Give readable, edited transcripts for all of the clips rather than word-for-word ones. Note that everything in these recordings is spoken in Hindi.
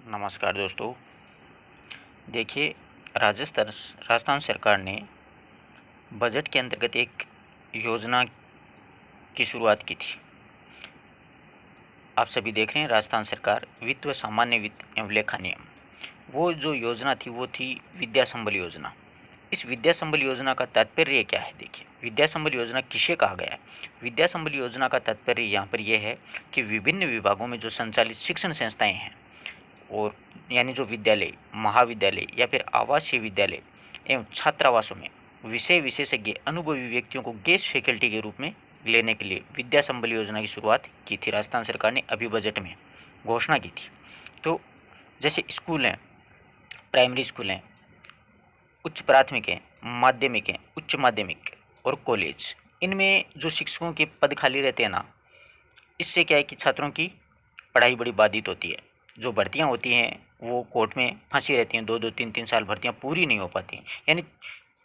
नमस्कार दोस्तों। देखिए, राजस्थान सरकार ने बजट के अंतर्गत एक योजना की शुरुआत की थी। आप सभी देख रहे हैं, राजस्थान सरकार वित्त व सामान्य वित्त एवं लेखा नियम, वो जो योजना थी वो थी विद्या संबल योजना। इस विद्या संबल योजना का तात्पर्य क्या है? देखिए, विद्या संबल योजना किसे कहा गया है? विद्या संबल योजना का तात्पर्य यहाँ पर यह है कि विभिन्न विभागों में जो संचालित शिक्षण संस्थाएं हैं, और यानी जो विद्यालय, महाविद्यालय या फिर आवासीय विद्यालय एवं छात्रावासों में विषय विशेषज्ञ अनुभवी व्यक्तियों को गेस्ट फैकल्टी के रूप में लेने के लिए विद्या संबल योजना की शुरुआत की थी। राजस्थान सरकार ने अभी बजट में घोषणा की थी। तो जैसे स्कूल हैं, प्राइमरी स्कूल हैं, उच्च प्राथमिक हैं, माध्यमिक हैं, उच्च माध्यमिक और कॉलेज, इनमें जो शिक्षकों के पद खाली रहते हैं ना, इससे क्या है कि छात्रों की पढ़ाई बड़ी बाधित होती है। जो भर्तियां होती हैं वो कोर्ट में फंसी रहती हैं, 2-2 3-3 साल भर्तियां पूरी नहीं हो पाती हैं। यानी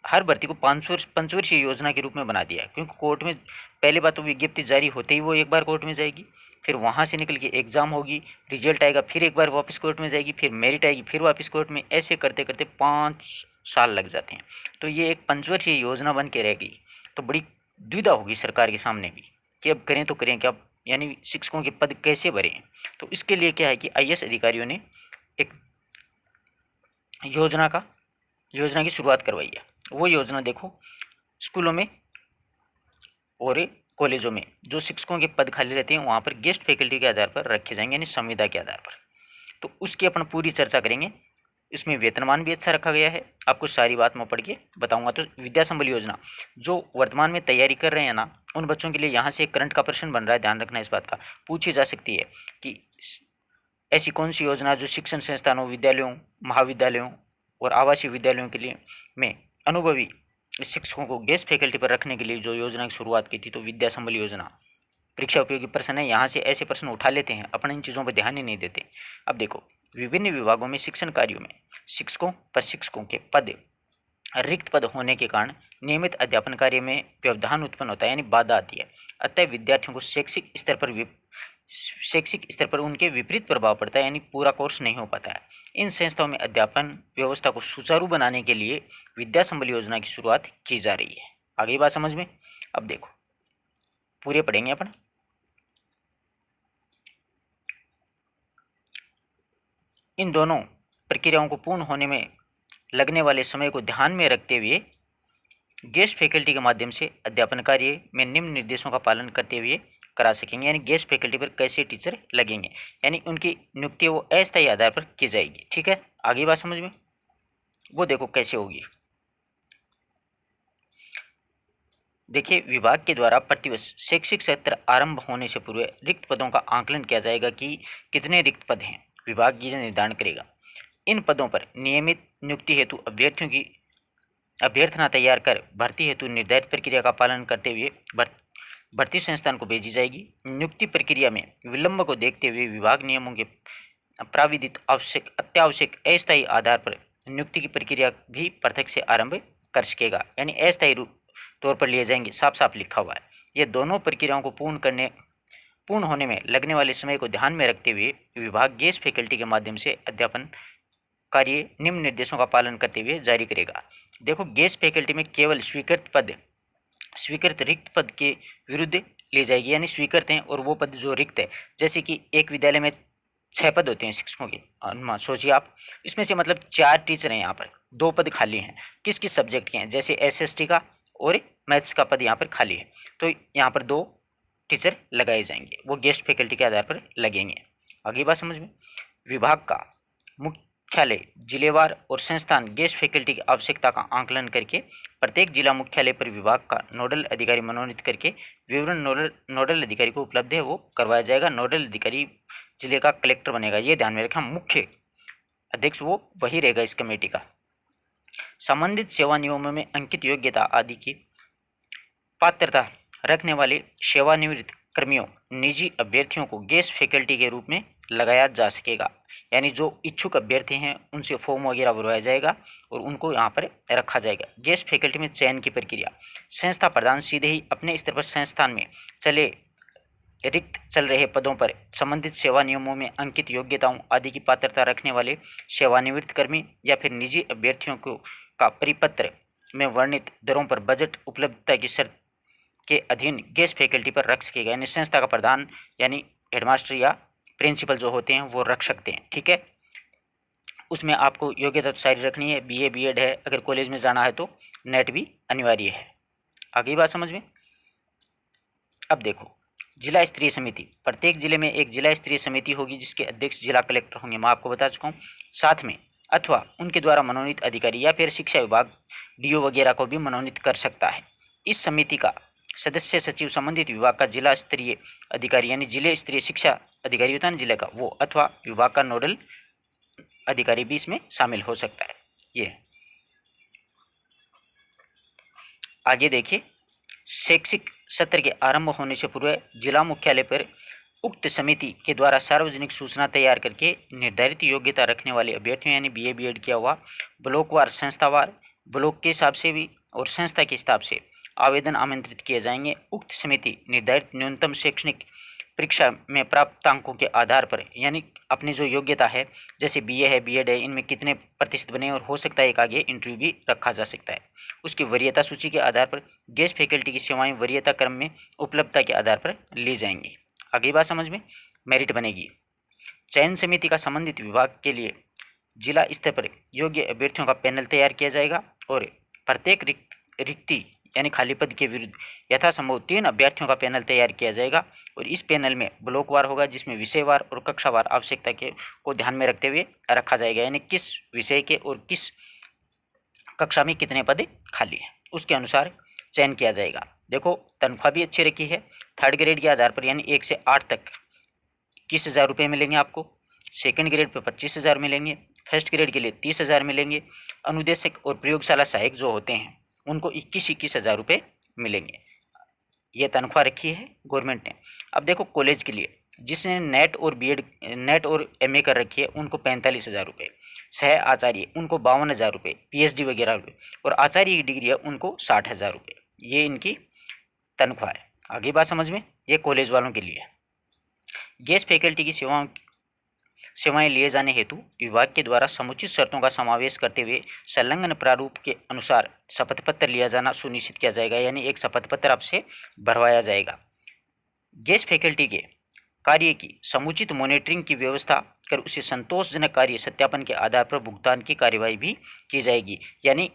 हर भर्ती को पंचवर्षीय योजना के रूप में बना दिया है, क्योंकि कोर्ट में पहले बात तो विज्ञप्ति जारी होते ही वो एक बार कोर्ट में जाएगी, फिर वहाँ से निकल के एग्ज़ाम होगी, रिजल्ट आएगा, फिर एक बार वापस कोर्ट में जाएगी, फिर मेरिट आएगी, फिर वापस कोर्ट में, ऐसे करते करते 5 साल लग जाते हैं। तो ये एक पंचवर्षीय योजना बन के रहेगी। तो बड़ी दुविधा होगी सरकार के सामने भी कि अब करें तो करें क्या, यानी शिक्षकों के पद कैसे भरें। तो इसके लिए क्या है कि आईएएस अधिकारियों ने एक योजना की शुरुआत करवाई है। वो योजना देखो, स्कूलों में और कॉलेजों में जो शिक्षकों के पद खाली रहते हैं वहाँ पर गेस्ट फैकल्टी के आधार पर रखे जाएंगे, यानी संविदा के आधार पर। तो उसकी अपन पूरी चर्चा करेंगे। इसमें वेतनमान भी अच्छा रखा गया है, आपको सारी बात मैं पढ़ के बताऊंगा। तो विद्या संबल योजना जो वर्तमान में तैयारी कर रहे हैं ना, उन बच्चों के लिए यहाँ से एक करंट का प्रश्न बन रहा है, ध्यान रखना इस बात का। पूछी जा सकती है कि ऐसी कौन सी योजना जो शिक्षण संस्थानों, विद्यालयों, महाविद्यालयों और आवासीय विद्यालयों के लिए में अनुभवी शिक्षकों को गेस्ट फैकल्टी पर रखने के लिए जो योजना की शुरुआत की थी। तो विद्या संबल योजना परीक्षा उपयोगी प्रश्न है, यहाँ से ऐसे प्रश्न उठा लेते हैं, अपन इन चीज़ों पर ध्यान ही नहीं देते। अब देखो, विभिन्न विभागों में शिक्षण कार्यों में प्रशिक्षकों के पद रिक्त पद होने के कारण नियमित अध्यापन कार्य में व्यवधान उत्पन्न होता है, यानी बाधा आती है। अतः विद्यार्थियों को शैक्षिक स्तर पर उनके विपरीत प्रभाव पड़ता है, यानी पूरा कोर्स नहीं हो पाता है। इन संस्थाओं में अध्यापन व्यवस्था को सुचारू बनाने के लिए विद्या संबल योजना की शुरुआत की जा रही है। आगे बात समझ में? अब देखो, पूरे पढ़ेंगे अपन। इन दोनों प्रक्रियाओं को पूर्ण होने में लगने वाले समय को ध्यान में रखते हुए गेस्ट फैकल्टी के माध्यम से अध्यापन कार्य में निम्न निर्देशों का पालन करते हुए करा सकेंगे। यानी गेस्ट फैकल्टी पर कैसे टीचर लगेंगे, यानी उनकी नियुक्ति वो अस्थायी आधार पर की जाएगी। ठीक है, आगे बात समझ में? वो देखो कैसे होगी। देखिए, विभाग के द्वारा प्रतिवर्ष शैक्षिक सत्र आरंभ होने से पूर्व रिक्त पदों का आंकलन किया जाएगा कि कितने रिक्त पद हैं, विभाग ये निर्धारण करेगा। इन पदों पर नियमित नियुक्ति हेतु अभ्यर्थना तैयार कर भर्ती हेतु निर्धारित प्रक्रिया का पालन करते हुए भर्ती संस्थान को भेजी जाएगी। नियुक्ति प्रक्रिया में विलंब को देखते हुए विभाग नियमों के प्राविधित अत्यावश्यक अस्थायी आधार पर नियुक्ति की प्रक्रिया भी पृथक से आरंभ कर सकेगा, यानी अस्थायी तौर पर लिए जाएंगे, साफ साफ लिखा हुआ है। ये दोनों प्रक्रियाओं को पूर्ण होने में लगने वाले समय को ध्यान में रखते हुए विभाग गेस्ट फैकल्टी के माध्यम से अध्यापन कार्य निम्न निर्देशों का पालन करते हुए जारी करेगा। देखो, गेस्ट फैकल्टी में केवल स्वीकृत रिक्त पद के विरुद्ध ले जाएगी, यानी स्वीकृत हैं और वो पद जो रिक्त है, जैसे कि एक विद्यालय में 6 पद होते हैं शिक्षकों के, सोचिए आप, इसमें से मतलब 4 टीचर हैं, यहाँ पर 2 पद खाली हैं। किस किस सब्जेक्ट के हैं? जैसे एसएसटी का और मैथ्स का पद यहाँ पर खाली है, तो यहाँ पर 2 टीचर लगाए जाएंगे, वो गेस्ट फैकल्टी के आधार पर लगेंगे। आगे बात समझ में? विभाग का मुख्यालय, जिलेवार और संस्थान गेस्ट फैकल्टी की आवश्यकता का आंकलन करके प्रत्येक जिला मुख्यालय पर विभाग का नोडल अधिकारी मनोनीत करके विवरण नोडल अधिकारी को उपलब्ध है वो करवाया जाएगा। नोडल अधिकारी जिले का कलेक्टर बनेगा, ये ध्यान में रखना। मुख्य अध्यक्ष वो वही रहेगा इस कमेटी का। संबंधित सेवा नियमों में अंकित योग्यता आदि की पात्रता रखने वाले सेवानिवृत्त कर्मियों, निजी अभ्यर्थियों को गेस्ट फैकल्टी के रूप में लगाया जा सकेगा। यानी जो इच्छुक अभ्यर्थी हैं उनसे फॉर्म वगैरह भरवाया जाएगा और उनको यहाँ पर रखा जाएगा। गेस्ट फैकल्टी में चयन की प्रक्रिया, संस्था प्रधान सीधे ही अपने स्तर पर संस्थान में चले रिक्त चल रहे पदों पर संबंधित सेवा नियमों में अंकित योग्यताओं आदि की पात्रता रखने वाले सेवानिवृत्त कर्मी या फिर निजी अभ्यर्थियों को का परिपत्र में वर्णित दरों पर बजट उपलब्धता की शर्त के अधीन गेस्ट फैकल्टी पर रख सकेगा। यानी संस्था का प्रधान यानी हेडमास्टर या प्रिंसिपल जो होते हैं वो रख सकते हैं। ठीक है, उसमें आपको योग्यता तो सारी रखनी है, बीए बीएड है, अगर कॉलेज में जाना है तो नेट भी अनिवार्य है। आगे बात समझ में। अब देखो, जिला स्तरीय समिति, प्रत्येक जिले में एक जिला स्तरीय समिति होगी जिसके अध्यक्ष जिला कलेक्टर होंगे, मैं आपको बता चुका हूँ। साथ में अथवा उनके द्वारा मनोनीत अधिकारी या फिर शिक्षा विभाग डीओ वगैरह को भी मनोनीत कर सकता है। इस समिति का सदस्य सचिव संबंधित विभाग का जिला स्तरीय अधिकारी यानी जिले स्तरीय शिक्षा अधिकारी होता है ना जिले का, वो अथवा विभाग का नोडल अधिकारी भी इसमें शामिल हो सकता है। ये आगे देखिए, शैक्षिक सत्र के आरंभ होने से पूर्व जिला मुख्यालय पर उक्त समिति के द्वारा सार्वजनिक सूचना तैयार करके निर्धारित योग्यता रखने वाले अभ्यर्थियों यानी बीए बीएड किया हुआ ब्लॉकवार संस्थावार ब्लॉक के हिसाब से भी और संस्था के हिसाब से आवेदन आमंत्रित किए जाएंगे। उक्त समिति निर्धारित न्यूनतम शैक्षणिक परीक्षा में प्राप्त अंकों के आधार पर यानी अपनी जो योग्यता है, जैसे बीए है बीएड है, इनमें कितने प्रतिशत बने और हो सकता है एक आगे इंटरव्यू भी रखा जा सकता है, उसकी वरीयता सूची के आधार पर गेस्ट फैकल्टी की सेवाएं वरीयता क्रम में उपलब्धता के आधार पर ली जाएंगी। आगे बात समझ में। मेरिट बनेगी। चयन समिति का संबंधित विभाग के लिए जिला स्तर पर योग्य अभ्यर्थियों का पैनल तैयार किया जाएगा और प्रत्येक रिक्ति यानी खाली पद के विरुद्ध यथासंभव 3 अभ्यर्थियों का पैनल तैयार किया जाएगा और इस पैनल में ब्लॉकवार होगा जिसमें विषयवार और कक्षावार आवश्यकता के को ध्यान में रखते हुए रखा जाएगा, यानी किस विषय के और किस कक्षा में कितने पद खाली हैं उसके अनुसार चयन किया जाएगा। देखो, तनख्वाह भी अच्छी रखी है। 3rd ग्रेड के आधार पर यानी 1 से 8 तक 21,000 रुपये मिलेंगे आपको। 2nd ग्रेड पे 25,000 मिलेंगे। 1st ग्रेड के लिए 30,000 मिलेंगे। अनुदेशक और प्रयोगशाला सहायक जो होते हैं उनको 21,000 रुपये मिलेंगे। ये तनख्वाह रखी है गवर्नमेंट ने। अब देखो, कॉलेज के लिए जिसने नेट और बीएड नेट और एमए कर रखी है उनको 45,000 रुपये, सह आचार्य उनको 52,000 रुपये, पीएचडी वगैरह रुपये, और आचार्य की डिग्री है उनको 60,000 रुपये। ये इनकी तनख्वाह है। आगे बात समझ में। ये कॉलेज वालों के लिए। गेस्ट फैकल्टी की सेवाएं लिए जाने हेतु विभाग के द्वारा समुचित शर्तों का समावेश करते हुए संलग्न प्रारूप के अनुसार शपथ पत्र लिया जाना सुनिश्चित किया जाएगा, यानी एक शपथ पत्र आपसे भरवाया जाएगा। गेस्ट फैकल्टी के कार्य की समुचित मॉनिटरिंग की व्यवस्था कर उसे संतोषजनक कार्य सत्यापन के आधार पर भुगतान की कार्यवाही भी की जाएगी। यानी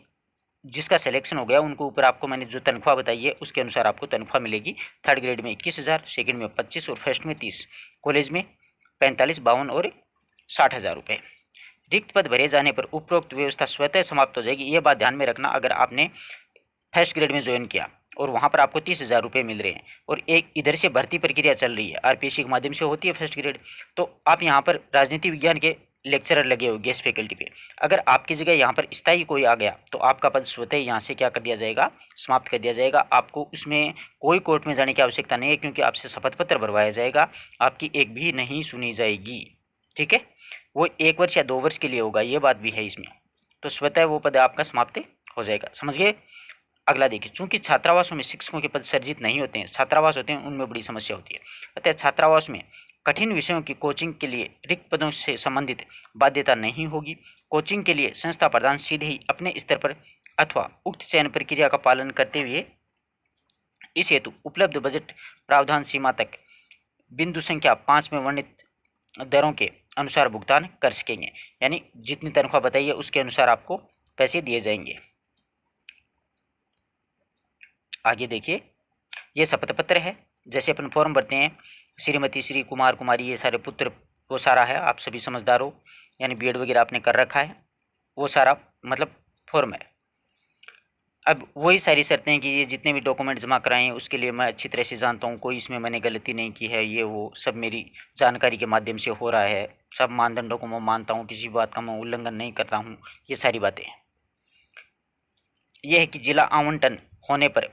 जिसका सिलेक्शन हो गया उनको ऊपर आपको मैंने जो तनख्वाह बताई है उसके अनुसार आपको तनख्वाह मिलेगी। 3rd ग्रेड में 21,000, 2nd में 25 और 1st में 30, कॉलेज में 45, 52 और 60,000 रुपये। रिक्त पद भरे जाने पर उपरोक्त व्यवस्था स्वतः समाप्त हो जाएगी। ये बात ध्यान में रखना, अगर आपने 1st ग्रेड में ज्वाइन किया और वहाँ पर आपको 30,000 रुपये मिल रहे हैं और एक इधर से भर्ती प्रक्रिया चल रही है, आरपीएससी के माध्यम से होती है 1st ग्रेड, तो आप यहाँ पर राजनीति विज्ञान के लेक्चरर लगे हो गेस्ट फैकल्टी पे, अगर आपकी जगह यहाँ पर स्थायी कोई आ गया तो आपका पद स्वतः यहाँ से क्या कर दिया जाएगा, समाप्त कर दिया जाएगा। आपको उसमें कोई कोर्ट में जाने की आवश्यकता नहीं है क्योंकि आपसे शपथ पत्र भरवाया जाएगा, आपकी एक भी नहीं सुनी जाएगी। ठीक है, वो 1 वर्ष या 2 वर्ष के लिए होगा, ये बात भी है इसमें, तो स्वतः वो पद आपका समाप्त हो जाएगा। समझ गए। अगला देखिए, चूंकि छात्रावासों में शिक्षकों के पद सर्जित नहीं होते हैं, छात्रावास होते हैं उनमें बड़ी समस्या होती है, अतः छात्रावास में कठिन विषयों की कोचिंग के लिए रिक्त पदों से संबंधित बाध्यता नहीं होगी। कोचिंग के लिए संस्था प्रधान सीधे ही अपने स्तर पर अथवा उक्त चयन प्रक्रिया का पालन करते हुए इस हेतु उपलब्ध बजट प्रावधान सीमा तक बिंदु संख्या 5 में वर्णित दरों के अनुसार भुगतान कर सकेंगे। यानी जितनी तनख्वाह बताई है उसके अनुसार आपको पैसे दिए जाएंगे। आगे देखिए, ये शपथ पत्र है, जैसे अपन फॉर्म भरते हैं श्रीमती, श्री, कुमार, कुमारी, ये सारे पुत्र, वो सारा है, आप सभी समझदार हो, यानी बीएड वगैरह आपने कर रखा है, वो सारा मतलब फॉर्म है। अब वही सारी शर्तें हैं कि ये जितने भी डॉक्यूमेंट जमा कराए हैं उसके लिए मैं अच्छी तरह से जानता हूँ, कोई इसमें मैंने गलती नहीं की है, ये वो सब मेरी जानकारी के माध्यम से हो रहा है, सब मानदंडों को मैं मानता हूँ, किसी बात का मैं उल्लंघन नहीं करता हूँ, ये सारी बातें हैं। यह है कि जिला आवंटन होने पर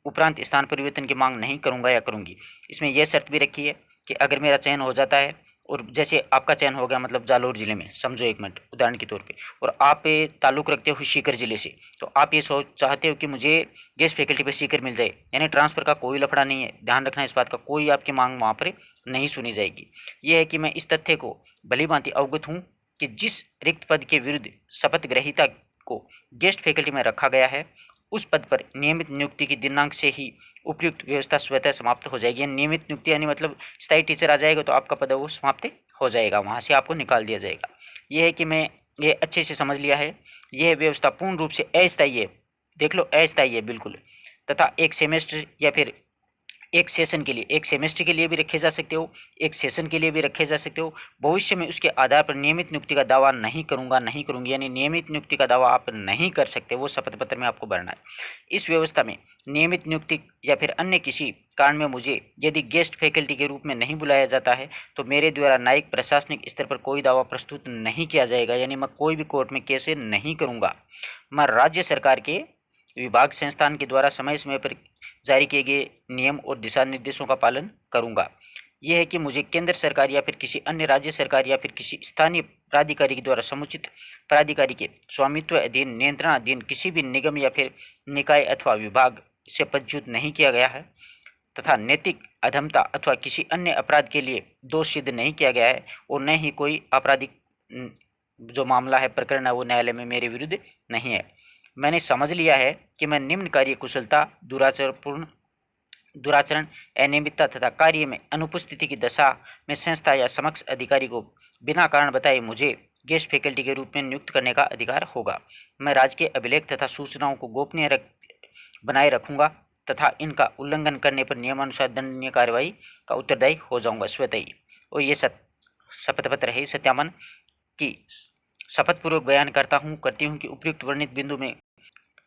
उपरांत स्थान परिवर्तन की मांग नहीं करूंगा या करूंगी। इसमें यह शर्त भी रखी है कि अगर मेरा चयन हो जाता है और जैसे आपका चयन हो गया मतलब जालौर ज़िले में, समझो एक मिनट उदाहरण के तौर पे, और आप ताल्लुक़ रखते हो सीकर ज़िले से, तो आप ये सोच चाहते हो कि मुझे गेस्ट फैकल्टी पे सीकर मिल जाए, यानी ट्रांसफ़र का कोई लफड़ा नहीं है। ध्यान रखना इस बात का, कोई आपकी मांग वहाँ पर नहीं सुनी जाएगी। ये है कि मैं इस तथ्य को भलीभांति अवगत हूँ कि जिस रिक्त पद के विरुद्ध शपथ ग्रहीता को गेस्ट फैकल्टी में रखा गया है, उस पद पर नियमित नियुक्ति की दिनांक से ही उपयुक्त व्यवस्था स्वतः समाप्त हो जाएगी। नियमित नियुक्ति यानी मतलब स्थायी टीचर आ जाएगा तो आपका पद वो समाप्त हो जाएगा, वहाँ से आपको निकाल दिया जाएगा। ये है कि मैं ये अच्छे से समझ लिया है। यह व्यवस्था पूर्ण रूप से अस्थायी है, देख लो अस्थायी है बिल्कुल, तथा एक सेमेस्टर या फिर एक सेशन के लिए, एक सेमेस्टर के लिए भी रखे जा सकते हो, एक सेशन के लिए भी रखे जा सकते हो। भविष्य में उसके आधार पर नियमित नियुक्ति का दावा नहीं करूंगा, नहीं करूंगी, यानी नियमित नियुक्ति का दावा आप नहीं कर सकते, वो शपथ पत्र में आपको भरना है। इस व्यवस्था में नियमित नियुक्ति या फिर अन्य किसी कारण में मुझे यदि गेस्ट फैकल्टी के रूप में नहीं बुलाया जाता है तो मेरे द्वारा न्यायिक प्रशासनिक स्तर पर कोई दावा प्रस्तुत नहीं किया जाएगा, यानी मैं कोई भी कोर्ट में केस नहीं करूंगा। मैं राज्य सरकार के विभाग संस्थान के द्वारा समय समय पर जारी किए गए नियम और दिशा निर्देशों का पालन करूंगा। यह है कि मुझे केंद्र सरकार या फिर किसी अन्य राज्य सरकार या फिर किसी स्थानीय प्राधिकारी के द्वारा समुचित प्राधिकारी के स्वामित्व अधीन नियंत्रणाधीन किसी भी निगम या फिर निकाय अथवा विभाग से पदच्युत नहीं किया गया है, तथा नैतिक अधमता अथवा किसी अन्य अपराध के लिए दोष सिद्ध नहीं किया गया है, और न ही कोई आपराधिक जो मामला है, प्रकरण है, वो न्यायालय में मेरे विरुद्ध नहीं है। मैंने समझ लिया है कि मैं निम्न कार्य कुशलता, दुराचरण, अनियमितता तथा कार्य में अनुपस्थिति की दशा में संस्था या समक्ष अधिकारी को बिना कारण बताए मुझे गेस्ट फैकल्टी के रूप में नियुक्त करने का अधिकार होगा। मैं राजकीय अभिलेख तथा सूचनाओं को गोपनीय बनाए रखूंगा तथा इनका उल्लंघन करने पर नियमानुसार दंडनीय कार्रवाई का उत्तरदायी हो जाऊंगा स्वतः ही। और ये शपथ पत्र है सत्यापन की शपथ पूर्वक बयान करती हूँ कि उपयुक्त वर्णित बिंदु में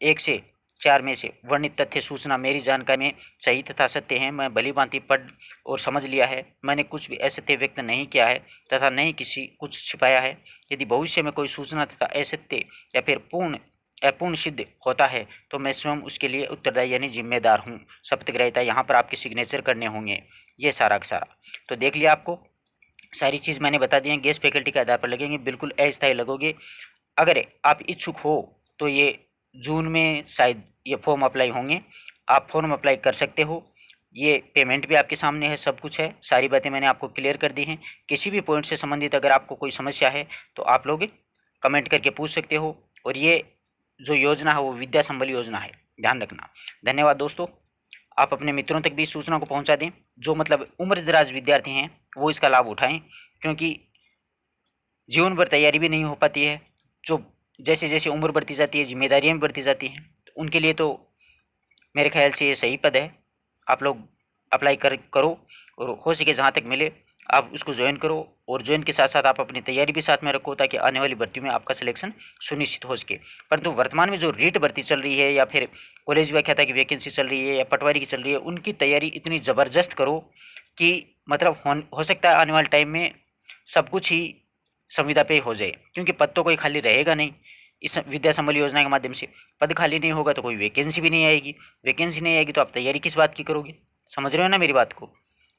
1 से 4 में से वर्णित तथ्य सूचना मेरी जानकारी में सही तथा सत्य हैं। मैं भलीभांति पढ़ और समझ लिया है। मैंने कुछ भी असत्य व्यक्त नहीं किया है तथा नहीं किसी कुछ छिपाया है। यदि भविष्य में कोई सूचना तथा असत्य या फिर अपूर्ण सिद्ध होता है तो मैं स्वयं उसके लिए उत्तरदायी यानी जिम्मेदार हूँ। शपथ ग्रहीता यहाँ पर आपके सिग्नेचर करने होंगे। ये सारा का सारा तो देख लिया, आपको सारी चीज़ मैंने बता दी है। गेस्ट फैकल्टी के आधार पर लगेंगे, बिल्कुल अस्थायी लगोगे। अगर आप इच्छुक हो तो ये जून में शायद ये फॉर्म अप्लाई होंगे, आप फॉर्म अप्लाई कर सकते हो। ये पेमेंट भी आपके सामने है, सब कुछ है, सारी बातें मैंने आपको क्लियर कर दी हैं। किसी भी पॉइंट से संबंधित अगर आपको कोई समस्या है तो आप लोग कमेंट करके पूछ सकते हो। और ये जो योजना है वो विद्या संबल योजना है, ध्यान रखना। धन्यवाद दोस्तों। आप अपने मित्रों तक भी सूचना को पहुंचा दें, जो मतलब उम्रदराज विद्यार्थी हैं वो इसका लाभ उठाएं, क्योंकि जीवन भर तैयारी भी नहीं हो पाती है। जो जैसे जैसे उम्र बढ़ती जाती है जिम्मेदारियां भी बढ़ती जाती हैं, तो उनके लिए तो मेरे ख्याल से ये सही पद है। आप लोग अप्लाई करो और हो सके जहाँ तक मिले आप उसको ज्वाइन करो, और ज्वाइन के साथ साथ आप अपनी तैयारी भी साथ में रखो ताकि आने वाली भर्तियों में आपका सिलेक्शन सुनिश्चित हो सके। परंतु वर्तमान में जो रीट भर्ती चल रही है या फिर कॉलेज व्याख्याता की वैकेंसी चल रही है या पटवारी की चल रही है, उनकी तैयारी इतनी ज़बरदस्त करो कि मतलब हो सकता है आने वाले टाइम में सब कुछ ही संविदा पे हो जाए, क्योंकि पद तो कोई खाली रहेगा नहीं। इस विद्या संबल योजना के माध्यम से पद खाली नहीं होगा तो कोई वैकेंसी भी नहीं आएगी। वैकेंसी नहीं आएगी तो आप तैयारी किस बात की करोगे? समझ रहे हो ना मेरी बात को?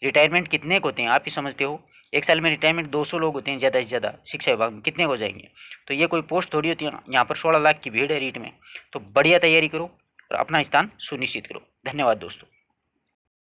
रिटायरमेंट कितने को होते हैं आप ही समझते हो। एक साल में रिटायरमेंट 200 लोग होते हैं ज़्यादा से ज़्यादा शिक्षा विभाग में, कितने हो जाएंगे? तो ये कोई पोस्ट थोड़ी होती है। यहाँ पर 16 लाख की भीड़ है रीट में। तो बढ़िया तैयारी करो और अपना स्थान सुनिश्चित करो। धन्यवाद दोस्तों।